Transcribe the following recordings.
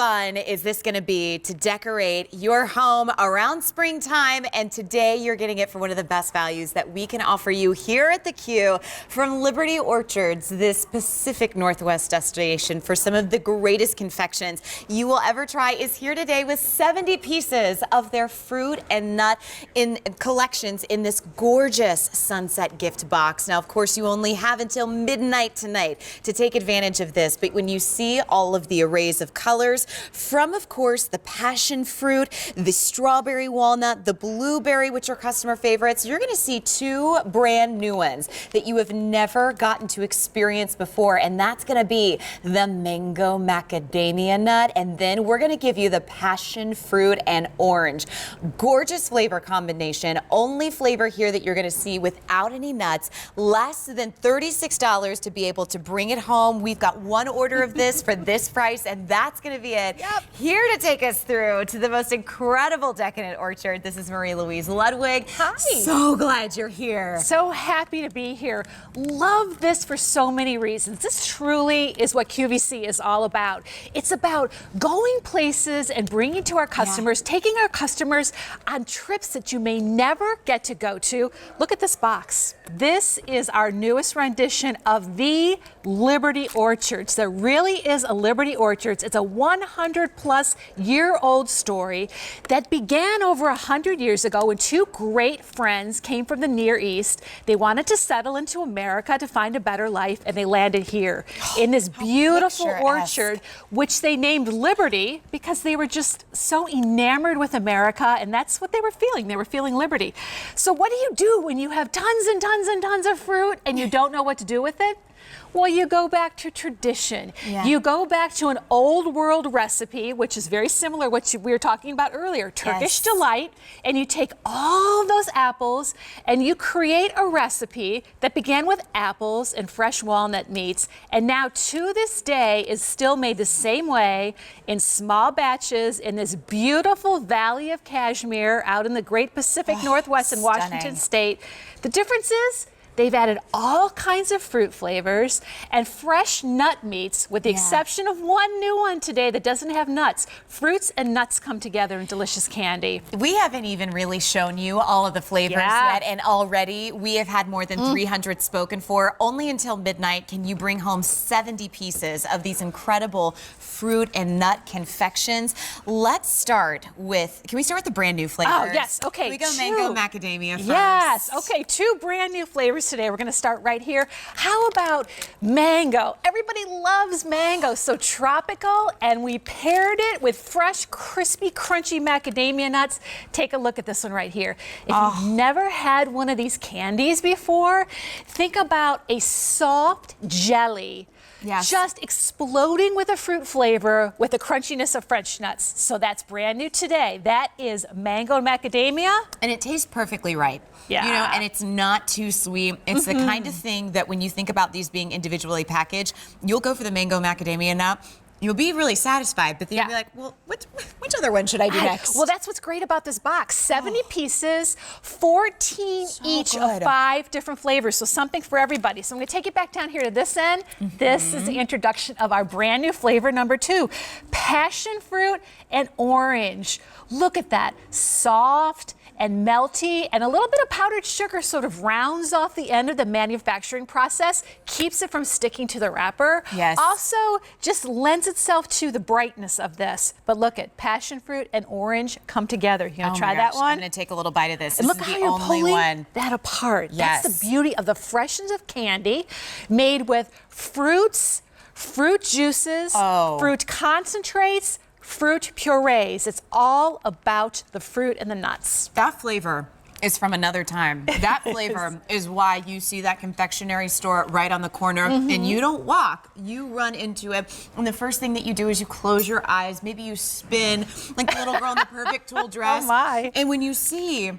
fun is this going to be to decorate your home around springtime? And today you're getting it for one of the best values that we can offer you here at the Q from Liberty Orchards, this Pacific Northwest destination for some of the greatest confections you will ever try, is here today with 70 pieces of their fruit and nut in collections in this gorgeous sunset gift box. Now, of course, you only have until midnight tonight to take advantage of this, but when you see all of the arrays of colors from, of course, the passion fruit, the strawberry walnut, the blueberry, which are customer favorites, you're going to see two brand new ones that you have never gotten to experience before, and that's going to be the mango macadamia nut, and then we're going to give you the passion fruit and orange. Gorgeous flavor combination, only flavor here that you're going to see without any nuts, less than $36 to be able to bring it home. We've got one order of this for this price, and that's going to be it. Yep. Here to take us through to the most incredible decadent orchard, this is Marie-Louise Ludwig. Hi. So glad you're here. So happy to be here. Love this for so many reasons. This truly is what QVC is all about. It's about going places and bringing to our customers, taking our customers on trips that you may never get to go to. Look at this box. This is our newest rendition of the Liberty Orchards. There really is a Liberty Orchards. It's a 100-plus-year-old story that began over 100 years ago when two great friends came from the Near East. They wanted to settle into America to find a better life, and they landed here in this beautiful orchard, which they named Liberty because they were just so enamored with America, and that's what they were feeling. They were feeling liberty. So what do you do when you have tons and tons and tons of fruit and you don't know what to do with it? Well, you go back to tradition. You go back to an old world recipe, which is very similar to what we were talking about earlier, Turkish Delight, and you take all those apples and you create a recipe that began with apples and fresh walnut meats, and now to this day is still made the same way in small batches in this beautiful Valley of Kashmir out in the great Pacific Northwest in Washington State. The difference is they've added all kinds of fruit flavors and fresh nut meats, with the exception of one new one today that doesn't have nuts. Fruits and nuts come together in delicious candy. We haven't even really shown you all of the flavors yet, and already we have had more than 300 spoken for. Only until midnight can you bring home 70 pieces of these incredible fruit and nut confections. Let's start with, can we start with the brand new flavors? Oh, yes. Okay. Can we go mango macadamia first? Yes. Okay, two brand new flavors today. We're going to start right here. How about mango? Everybody loves mango, so tropical, and we paired it with fresh, crispy, crunchy macadamia nuts. Take a look at this one right here. If you've never had one of these candies before, think about a soft jelly. Just exploding with a fruit flavor with the crunchiness of French nuts. So that's brand new today. That is mango and macadamia. And it tastes perfectly right. You know, and it's not too sweet. It's the kind of thing that when you think about these being individually packaged, you'll go for the mango macadamia nut. You'll be really satisfied, but then you'll be like, well, which other one should I do next? Well, that's what's great about this box. 70 pieces, 14 each of 5 different flavors, so something for everybody. So I'm going to take it back down here to this end. This is the introduction of our brand new flavor number 2, passion fruit and orange. Look at that, soft and melty, and a little bit of powdered sugar sort of rounds off the end of the manufacturing process, keeps it from sticking to the wrapper. Also just lends itself to the brightness of this. But look at passion fruit and orange come together. You gonna try that one? I'm gonna take a little bite of this. And This look is how the you're only pulling one. that apart. That's the beauty of the freshness of candy made with fruits, fruit juices, fruit concentrates, fruit purees. It's all about the fruit and the nuts. That flavor is from another time. That flavor is why you see that confectionery store right on the corner, and you don't walk, you run into it. And the first thing that you do is you close your eyes, maybe you spin like the little girl in the perfect tulle dress. Oh my. And when you see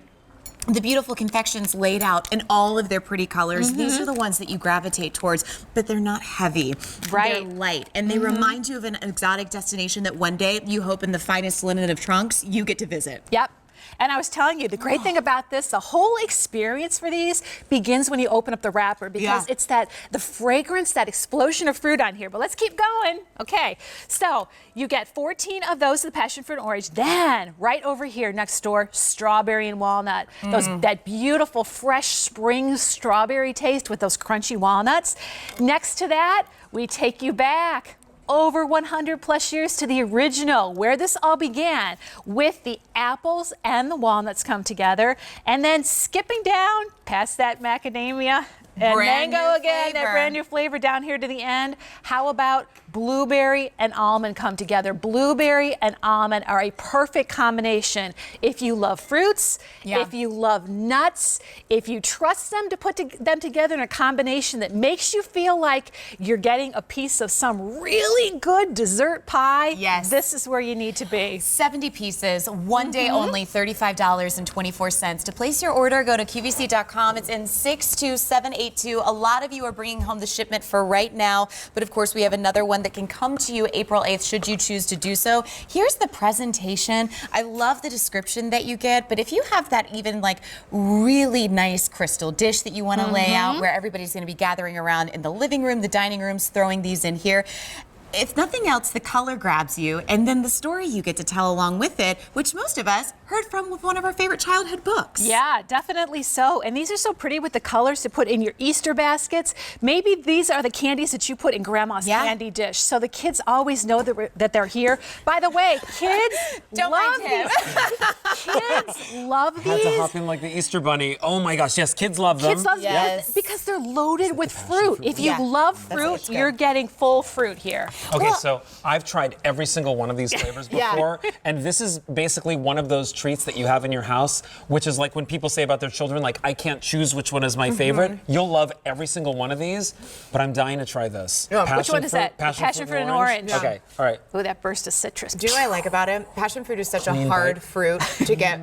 the beautiful confections laid out in all of their pretty colors, these are the ones that you gravitate towards, but they're not heavy. They're light, and they remind you of an exotic destination that one day you hope in the finest linen of trunks you get to visit. And I was telling you, the great thing about this, the whole experience for these begins when you open up the wrapper, because it's the fragrance, that explosion of fruit on here. But let's keep going. Okay, so you get 14 of those of the passion fruit and orange. Then right over here next door, strawberry and walnut. That beautiful fresh spring strawberry taste with those crunchy walnuts. Next to that, we take you back over 100 plus years to the original, where this all began, with the apples and the walnuts come together, and then skipping down past that macadamia and Brand mango new again, that flavor. brand new flavor down here to the end. How about blueberry and almond come together? Blueberry and almond are a perfect combination. If you love fruits, if you love nuts, if you trust them to put them together in a combination that makes you feel like you're getting a piece of some really good dessert pie, this is where you need to be. 70 pieces, one day only, $35.24. To place your order, go to QVC.com. It's in 62782. A lot of you are bringing home the shipment for right now, but of course we have another one that can come to you April 8th should you choose to do so. Here's the presentation. I love the description that you get, but if you have that even like really nice crystal dish that you want to lay out where everybody's going to be gathering around in the living room, the dining rooms, throwing these in here, if nothing else, the color grabs you, and then the story you get to tell along with it, which most of us heard from with one of our favorite childhood books. Yeah, definitely so. And these are so pretty with the colors to put in your Easter baskets. Maybe these are the candies that you put in Grandma's candy dish, so the kids always know that they're here. By the way, kids Don't love mind him. these. Kids love these. Had to hop in like the Easter bunny. Oh my gosh, yes, kids love them. Kids love them because they're loaded with fruit. If you love fruit, you're getting full fruit here. Okay, so I've tried every single one of these flavors before, and this is basically one of those treats that you have in your house, which is like when people say about their children, like, I can't choose which one is my favorite. You'll love every single one of these, but I'm dying to try this. Which one is that? Passion fruit and orange. Okay, all right. Oh, that burst of citrus. Do you know what I like about it? Passion fruit is such a hard fruit to get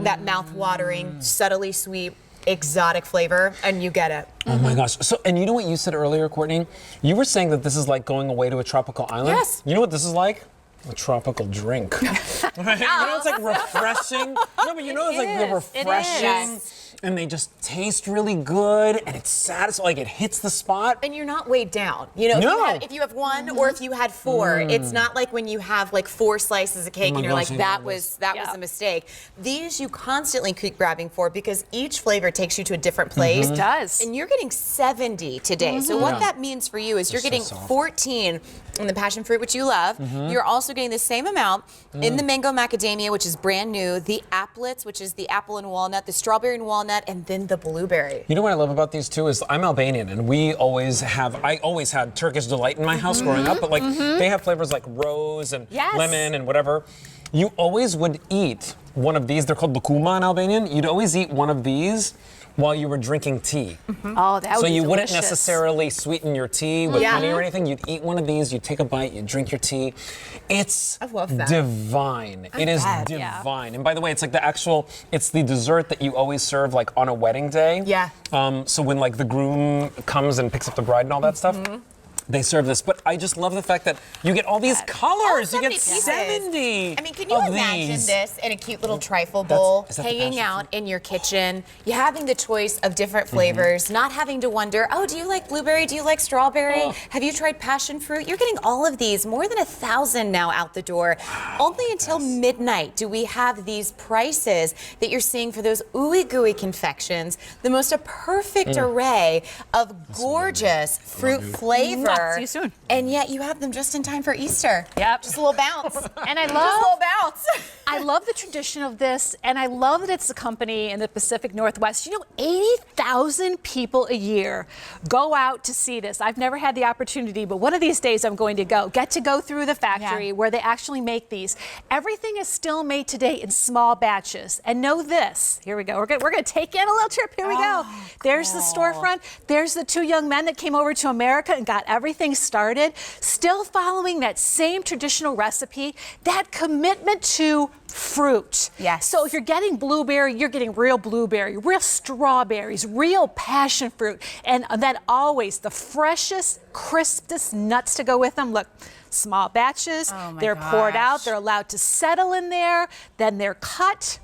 that mouth-watering, subtly sweet, exotic flavor, and you get it. Oh my gosh. So, and you know what you said earlier, Courtney? You were saying that this is like going away to a tropical island. Yes. You know what this is like? A tropical drink. Right? You know, it's like refreshing. No, but you know, it's like they're refreshing. And they just taste really good, and it's satisfying. Like it hits the spot. And you're not weighed down. You know, if you have one or if you had four, it's not like when you have like 4 slices of cake and you're like, that was a mistake. These you constantly keep grabbing for because each flavor takes you to a different place. It does. And you're getting 70 today. So what that means for you is you're getting 14 in the passion fruit, which you love. You're also getting the same amount in the mango macadamia, which is brand new, the applets, which is the apple and walnut, the strawberry and walnut, and then the blueberry. You know what I love about these too is I'm Albanian, and I always had Turkish delight in my house growing up, but like they have flavors like rose and lemon and whatever. You always would eat one of these. They're called lukuma in Albanian. You'd always eat one of these while you were drinking tea. Oh, that would be So you wouldn't delicious. necessarily sweeten your tea with honey or anything. You'd eat one of these, you'd take a bite, you'd drink your tea. It's divine. It is divine. And by the way, it's like it's the dessert that you always serve like on a wedding day. Yeah. So when like the groom comes and picks up the bride and all that stuff, they serve this. But I just love the fact that you get all these colors. You get 70. I mean, can you imagine this in a cute little trifle bowl, is that the hanging passion out in your kitchen, you having the choice of different flavors, not having to wonder, oh, do you like blueberry? Do you like strawberry? Have you tried passion fruit? You're getting all of these, more than 1,000 now out the door. Only until midnight do we have these prices that you're seeing for those ooey gooey confections, the most perfect array of gorgeous fruit flavor. See you soon. And yet you have them just in time for Easter. Yep. Just a little bounce. And I Just a little bounce. I love the tradition of this, and I love that it's a company in the Pacific Northwest. You know, 80,000 people a year go out to see this. I've never had the opportunity, but one of these days I'm going to get to go through the factory where they actually make these. Everything is still made today in small batches. And know this, here we go. We're going to take in a little trip. Here we go. There's the storefront. There's the 2 young men that came over to America and got everything started, still following that same traditional recipe, that commitment to fruit. Yes. So if you're getting blueberry, you're getting real blueberry, real strawberries, real passion fruit, and then always the freshest, crispest nuts to go with them. Look, small batches, they're poured out, they're allowed to settle in there, then they're cut.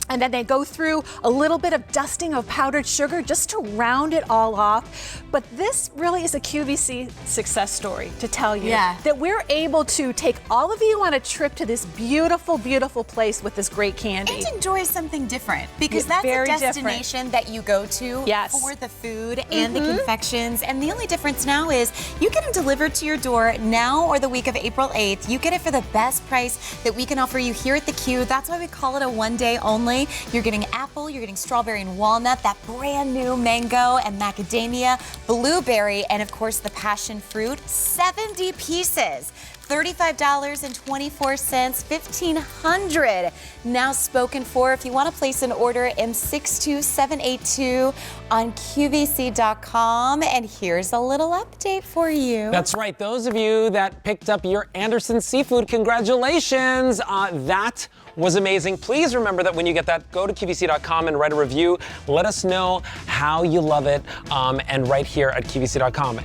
And then they go through a little bit of dusting of powdered sugar just to round it all off. But this really is a QVC success story to tell you that we're able to take all of you on a trip to this beautiful, beautiful place with this great candy. And enjoy something different, because that's very a destination that you go to for the food and the confections. And the only difference now is you get them delivered to your door now or the week of April 8th. You get it for the best price that we can offer you here at the Q. That's why we call it a one-day only. You're getting apple, you're getting strawberry and walnut, that brand new mango and macadamia, blueberry, and of course the passion fruit. 70 pieces. $35.24, $1,500 now spoken for. If you want to place an order, M62782 on QVC.com. And here's a little update for you. That's right. Those of you that picked up your Anderson seafood, congratulations. That was amazing. Please remember that when you get that, go to QVC.com and write a review. Let us know how you love it, and right here at QVC.com.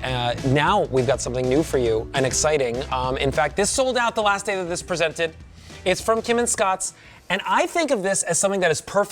Now we've got something new for you and exciting. In fact, this sold out the last day that this presented. It's from Kim and Scott's, and I think of this as something that is perfect